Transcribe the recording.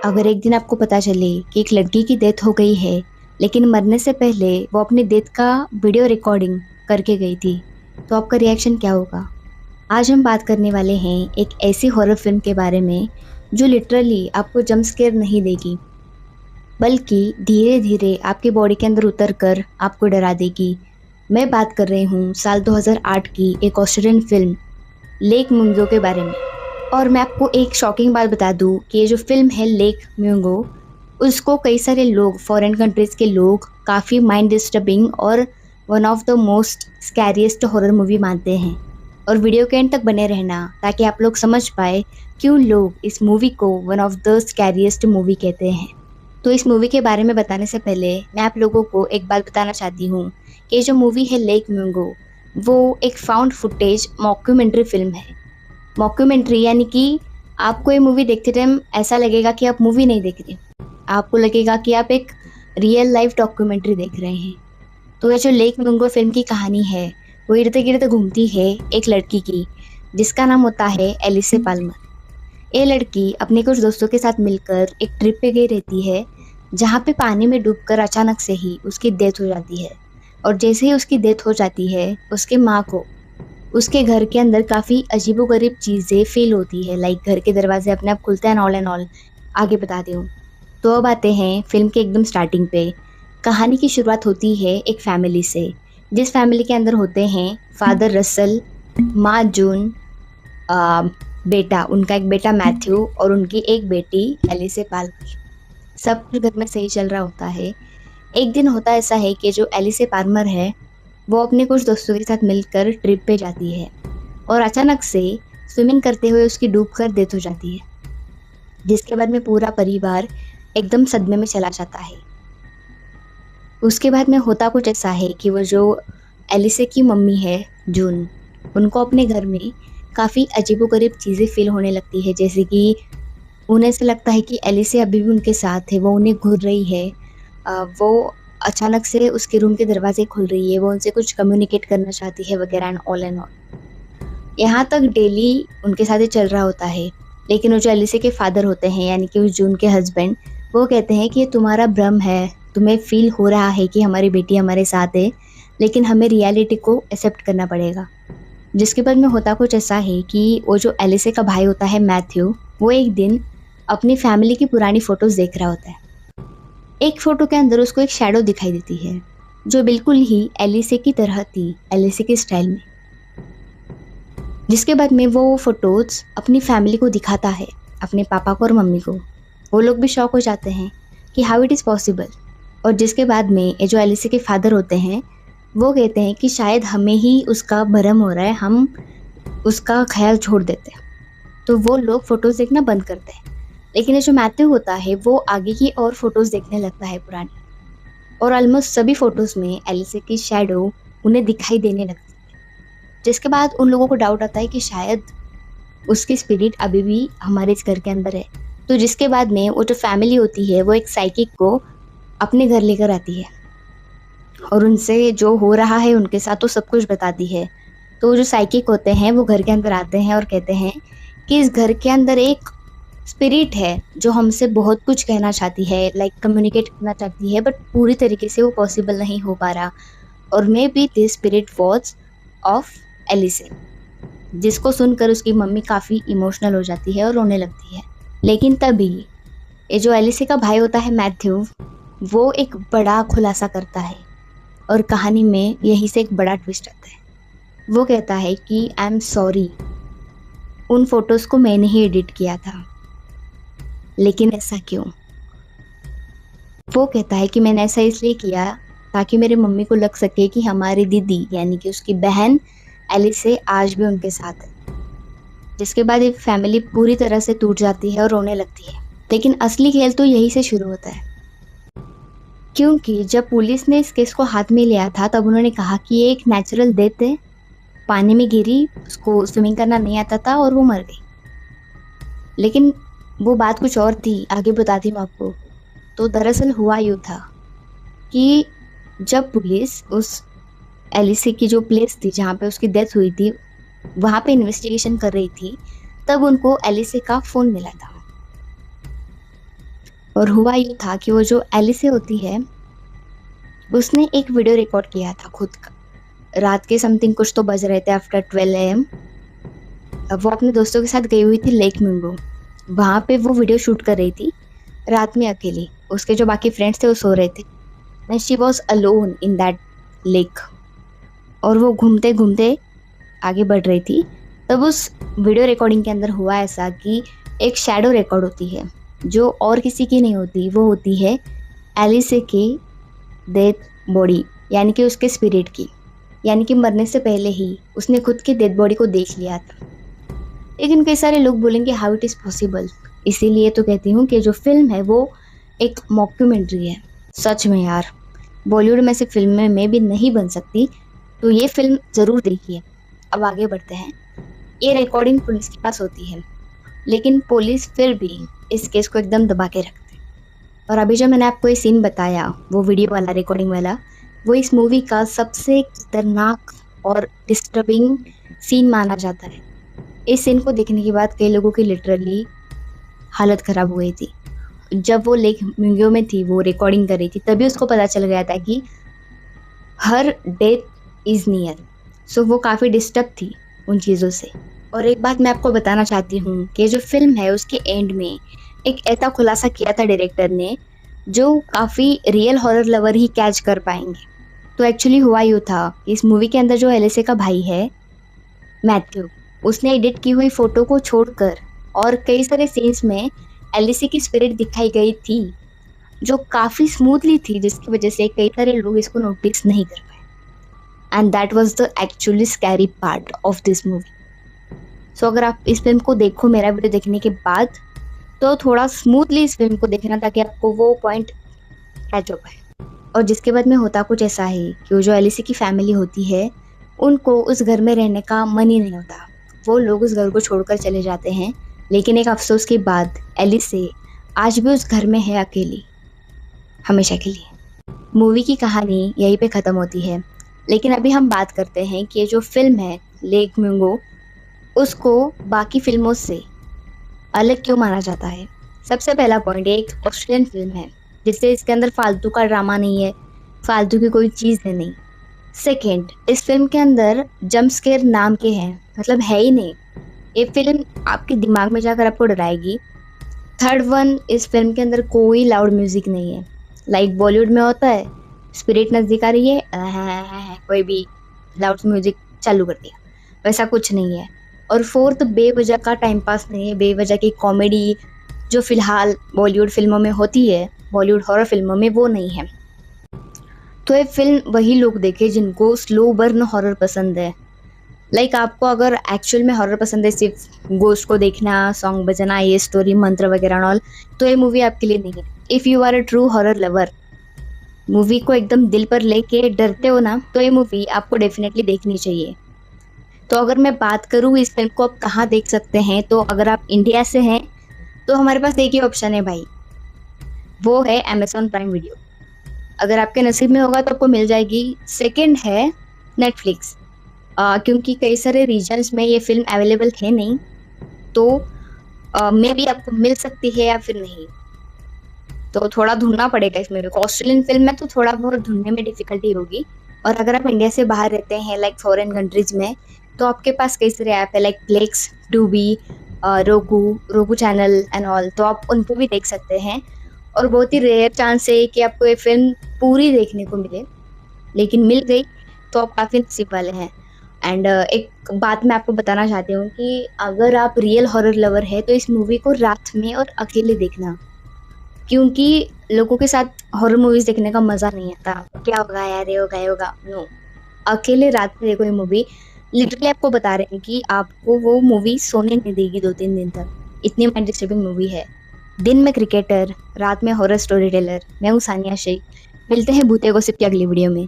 अगर एक दिन आपको पता चले कि एक लड़की की डेथ हो गई है, लेकिन मरने से पहले वो अपनी डेथ का वीडियो रिकॉर्डिंग करके गई थी, तो आपका रिएक्शन क्या होगा? आज हम बात करने वाले हैं एक ऐसी हॉरर फिल्म के बारे में जो लिटरली आपको जंप स्केयर नहीं देगी, बल्कि धीरे धीरे आपकी बॉडी के अंदर उतर कर आपको डरा देगी। मैं बात कर रही हूँ साल 2008 की एक ऑस्ट्रेलियन फिल्म लेक मुंगो के बारे में। और मैं आपको एक शॉकिंग बात बता दूं कि ये जो फिल्म है लेक म्यूंगो, उसको कई सारे लोग, फॉरेन कंट्रीज़ के लोग, काफ़ी माइंड डिस्टर्बिंग और one of the most scariest horror movie मानते हैं। और वीडियो के एंड तक बने रहना ताकि आप लोग समझ पाए क्यों लोग इस मूवी को one of the scariest movie कहते हैं। तो इस मूवी के बारे में बताने से पहले मैं आप लोगों को एक बात बताना चाहती हूँ कि जो मूवी है लेक म्यूंगो, वो एक फाउंड फुटेज मॉक्यूमेंट्री फिल्म है। मॉक्यूमेंट्री यानी कि आपको ये मूवी देखते टाइम ऐसा लगेगा कि आप मूवी नहीं देख रहे, आपको लगेगा कि आप एक रियल लाइफ डॉक्यूमेंट्री देख रहे हैं। तो ये जो लेक मुंगो फिल्म की कहानी है, वो इर्द गिर्द घूमती है एक लड़की की, जिसका नाम होता है एलिसे पाल्मर। ये लड़की अपने कुछ दोस्तों के साथ मिलकर एक ट्रिप पे गई रहती है, जहाँ पे पानी में डूबकर अचानक से ही उसकी डेथ हो जाती है। और जैसे ही उसकी डेथ हो जाती है, उसके माँ को उसके घर के अंदर काफ़ी अजीबोगरीब चीज़ें फ़ील होती है, लाइक घर के दरवाजे अपने आप खुलते हैं ऑल एंड ऑल। आगे बताती हूँ। तो अब आते हैं फ़िल्म के एकदम स्टार्टिंग पे। कहानी की शुरुआत होती है एक फैमिली से, जिस फैमिली के अंदर होते हैं फादर रसल, माँ जून, बेटा, उनका एक बेटा मैथ्यू और उनकी एक बेटी एलिसे पाल्मर। सब कुछ घर में सही चल रहा होता है। एक दिन होता ऐसा है कि जो एलिसे पाल्मर है, वो अपने कुछ दोस्तों के साथ मिलकर ट्रिप पे जाती है और अचानक से स्विमिंग करते हुए उसकी डूबकर डेथ हो जाती है, जिसके बाद में पूरा परिवार एकदम सदमे में चला जाता है। उसके बाद में होता कुछ ऐसा है कि वो जो एलिसे की मम्मी है जून, उनको अपने घर में काफ़ी अजीबोगरीब चीज़ें फील होने लगती है, जैसे कि उन्हें ऐसा लगता है कि एलिसे अभी भी उनके साथ है, वो उन्हें घूर रही है। वो अचानक से उसके रूम के दरवाजे खुल रही है, वो उनसे कुछ कम्युनिकेट करना चाहती है वगैरह एंड ऑल एंड ऑल। यहाँ तक डेली उनके साथ ही चल रहा होता है। लेकिन वो जो एलिसे के फादर होते हैं, यानी कि उस जून के हस्बैंड, वो कहते हैं कि ये तुम्हारा भ्रम है, तुम्हें फील हो रहा है कि हमारी बेटी हमारे साथ है, लेकिन हमें रियलिटी को एक्सेप्ट करना पड़ेगा। जिसके बाद में होता कुछ ऐसा है कि वो जो एलिसे का भाई होता है मैथ्यू, वो एक दिन अपनी फैमिली की पुरानी फ़ोटोज़ देख रहा होता है। एक फ़ोटो के अंदर उसको एक शैडो दिखाई देती है, जो बिल्कुल ही एलिसे की तरह थी, एलिसे के स्टाइल में। जिसके बाद में वो फ़ोटोज़ अपनी फैमिली को दिखाता है, अपने पापा को और मम्मी को। वो लोग भी शॉक हो जाते हैं कि हाउ इट इज़ पॉसिबल। और जिसके बाद में ये जो एलिसे के फादर होते हैं, वो कहते हैं कि शायद हमें ही उसका भ्रम हो रहा है, हम उसका ख्याल छोड़ देते हैं। तो वो लोग फ़ोटोज़ देखना बंद करते हैं। लेकिन ये जो मैथ्यू होता है, वो आगे की और फ़ोटोज़ देखने लगता है पुरानी, और ऑलमोस्ट सभी फ़ोटोज़ में एलिसे की शैडो उन्हें दिखाई देने लगती है। जिसके बाद उन लोगों को डाउट आता है कि शायद उसकी स्पिरिट अभी भी हमारे इस घर के अंदर है। तो जिसके बाद में वो जो फैमिली होती है, वो एक साइकिक को अपने घर लेकर आती है और उनसे जो हो रहा है उनके साथ तो सब कुछ बताती है। तो वो जो साइकिक होते हैं, वो घर के अंदर आते हैं और कहते हैं कि इस घर के अंदर एक स्पिरिट है जो हमसे बहुत कुछ कहना चाहती है, लाइक कम्युनिकेट करना चाहती है, बट पूरी तरीके से वो पॉसिबल नहीं हो पा रहा। और maybe this spirit was of Elise. जिसको सुनकर उसकी मम्मी काफ़ी इमोशनल हो जाती है और रोने लगती है। लेकिन तभी ये जो एलिसे का भाई होता है मैथ्यू, वो एक बड़ा खुलासा करता है और कहानी में यहीं से एक बड़ा ट्विस्ट आता है। वो कहता है कि आई एम सॉरी, उन फोटोज़ को मैंने ही एडिट किया था, लेकिन ऐसा क्यों? वो कहता है कि मैंने ऐसा इसलिए किया ताकि मेरे मम्मी को लग सके कि हमारी दीदी, यानी कि उसकी बहन एलिसे आज भी उनके साथ है। जिसके बाद ये फैमिली पूरी तरह से टूट जाती है और रोने लगती है। लेकिन असली खेल तो यहीं से शुरू होता है, क्योंकि जब पुलिस ने इस केस को हाथ में लिया था, तब उन्होंने कहा कि ये एक नेचुरल डेथ है, पानी में गिरी, उसको स्विमिंग करना नहीं आता था और वो मर गई। लेकिन वो बात कुछ और थी, आगे बताती हूँ आपको। तो दरअसल हुआ यूँ था कि जब पुलिस उस एलिसे की जो प्लेस थी जहाँ पे उसकी डेथ हुई थी, वहाँ पे इन्वेस्टिगेशन कर रही थी, तब उनको एलिसे का फ़ोन मिला था। और हुआ ये था कि वो जो एलिसे होती है, उसने एक वीडियो रिकॉर्ड किया था खुद का। रात के समथिंग कुछ तो बज रहे थे, आफ्टर 12 AM। वो अपने दोस्तों के साथ गई हुई थी लेक मिंगो। वहाँ पे वो वीडियो शूट कर रही थी रात में अकेली। उसके जो बाकी फ्रेंड्स थे वो सो रहे थे and she was alone in that lake. और वो घूमते घूमते आगे बढ़ रही थी। तब उस वीडियो रिकॉर्डिंग के अंदर हुआ ऐसा कि एक शैडो रिकॉर्ड होती है जो और किसी की नहीं होती, वो होती है एलिसे के डेथ बॉडी, यानी कि उसके स्पिरिट की। यानी कि मरने से पहले ही उसने खुद की डेड बॉडी को देख लिया था। लेकिन कई सारे लोग बोलेंगे हाउ इट इज़ पॉसिबल। इसीलिए तो कहती हूँ कि जो फिल्म है वो एक मॉक्यूमेंट्री है। सच में यार, बॉलीवुड में से फिल्में में भी नहीं बन सकती, तो ये फिल्म ज़रूर देखिए। अब आगे बढ़ते हैं। ये रिकॉर्डिंग पुलिस के पास होती है, लेकिन पुलिस फिर भी इस केस को एकदम दबा के रखते हैं। और अभी जो मैंने आपको ये सीन बताया, वो वीडियो वाला, रिकॉर्डिंग वाला, वो इस मूवी का सबसे खतरनाक और डिस्टर्बिंग सीन माना जाता है। इस सीन को देखने के बाद कई लोगों की लिटरली हालत ख़राब हो गई थी। जब वो लेक मिंगो में थी, वो रिकॉर्डिंग कर रही थी, तभी उसको पता चल गया था कि हर डेथ इज़ नियर। सो वो काफ़ी डिस्टर्ब थी उन चीज़ों से। और एक बात मैं आपको बताना चाहती हूँ कि जो फ़िल्म है उसके एंड में एक ऐसा खुलासा किया था डायरेक्टर ने, जो काफ़ी रियल हॉरर लवर ही कैच कर पाएँगे। तो एक्चुअली हुआ यूँ था, इस मूवी के अंदर जो एलिसे का भाई है मैथ्यू, उसने एडिट की हुई फ़ोटो को छोड़कर और कई सारे सीन्स में एलिसे की स्पिरिट दिखाई गई थी, जो काफ़ी स्मूथली थी, जिसकी वजह से कई सारे लोग इसको नोटिस नहीं कर पाए। And that was the actually scary part of this movie. So अगर आप इस फ़िल्म को देखो मेरा वीडियो देखने के बाद, तो थोड़ा स्मूथली इस फ़िल्म को देखना ताकि आपको वो पॉइंट कैच हो पाए। और जिसके बाद में होता कुछ ऐसा है कि वो जो एलिसे की फैमिली होती है, उनको उस घर में रहने का मन ही नहीं होता। वो लोग उस घर को छोड़कर चले जाते हैं, लेकिन एक अफ़सोस के बाद एलिसे आज भी उस घर में है अकेली, हमेशा के लिए। मूवी की कहानी यहीं पे ख़त्म होती है, लेकिन अभी हम बात करते हैं कि ये जो फ़िल्म है लेक मिंगो, उसको बाकी फ़िल्मों से अलग क्यों माना जाता है। सबसे पहला पॉइंट, ये एक ऑस्ट्रेलियन फ़िल्म है, जिससे इसके अंदर फालतू का ड्रामा नहीं है, फालतू की कोई चीज़ है नहीं। सेकंड, इस फ़िल्म के अंदर जंप स्केयर नाम के हैं, मतलब है ही नहीं। ये फ़िल्म आपके दिमाग में जाकर आपको डराएगी। थर्ड वन, इस फ़िल्म के अंदर कोई लाउड म्यूज़िक नहीं है। लाइक बॉलीवुड में होता है, स्पिरिट नज़दीक आ रही है, कोई भी लाउड म्यूज़िक चालू कर दिया, वैसा कुछ नहीं है। और फोर्थ, बेवजह का टाइम पास नहीं है, बेवजह की कॉमेडी जो फ़िलहाल बॉलीवुड फ़िल्मों में होती है, बॉलीवुड हॉरर फ़िल्मों में, वो नहीं है। तो ये फ़िल्म वही लोग देखें जिनको स्लो बर्न हॉरर पसंद है। लाइक आपको अगर एक्चुअल में हॉरर पसंद है, सिर्फ गोश्त को देखना, सॉन्ग बजना, ये स्टोरी मंत्र वगैरह एंड ऑल, तो ये मूवी आपके लिए नहीं है। If you are a true horror lover, movie को एकदम दिल पर लेके डरते हो ना, तो ये मूवी आपको डेफिनेटली देखनी चाहिए। तो अगर मैं बात करूँ इस फ़िल्म को आप कहाँ देख सकते हैं, तो अगर आप इंडिया से हैं, तो हमारे पास एक ही ऑप्शन है भाई, वो है अमेज़न प्राइम वीडियो। अगर आपके नसीब में होगा तो आपको मिल जाएगी। सेकंड है नेटफ्लिक्स, क्योंकि कई सारे रीजन्स में ये फ़िल्म अवेलेबल है नहीं, तो मे बी आपको मिल सकती है या फिर नहीं। तो थोड़ा ढूँढना पड़ेगा इस मूवी को। ऑस्ट्रेलियन फ़िल्म में तो थोड़ा बहुत ढूँढने में डिफ़िकल्टी होगी। और अगर आप इंडिया से बाहर रहते हैं, लाइक फ़ॉरेन कंट्रीज़ में, तो आपके पास कई सारे ऐप है like Plex, Tubi, Roku channel and all, तो आप उन पे भी देख सकते हैं। और बहुत ही रेयर चांस है कि आपको ये फ़िल्म पूरी देखने को मिले, लेकिन मिल गई तो आप काफ़ी नसीब वाले हैं। एंड एक बात मैं आपको बताना चाहती हूँ कि अगर आप रियल हॉरर लवर हैं, तो इस मूवी को रात में और अकेले देखना, क्योंकि लोगों के साथ हॉरर मूवीज़ देखने का मज़ा नहीं आता। क्या होगा यार, ये होगा, ये होगा, नो। अकेले रात में देखो ये मूवी। लिटरली आपको बता रहे हैं कि आपको वो मूवी सोने नहीं देगी 2-3 दिन तक। इतनी माइंड डिस्टर्बिंग मूवी है। दिन में क्रिकेटर, रात में हॉरर स्टोरी टेलर। मैं हूँ सानिया शेख। मिलते हैं भूतिया गॉसिप की अगली वीडियो में।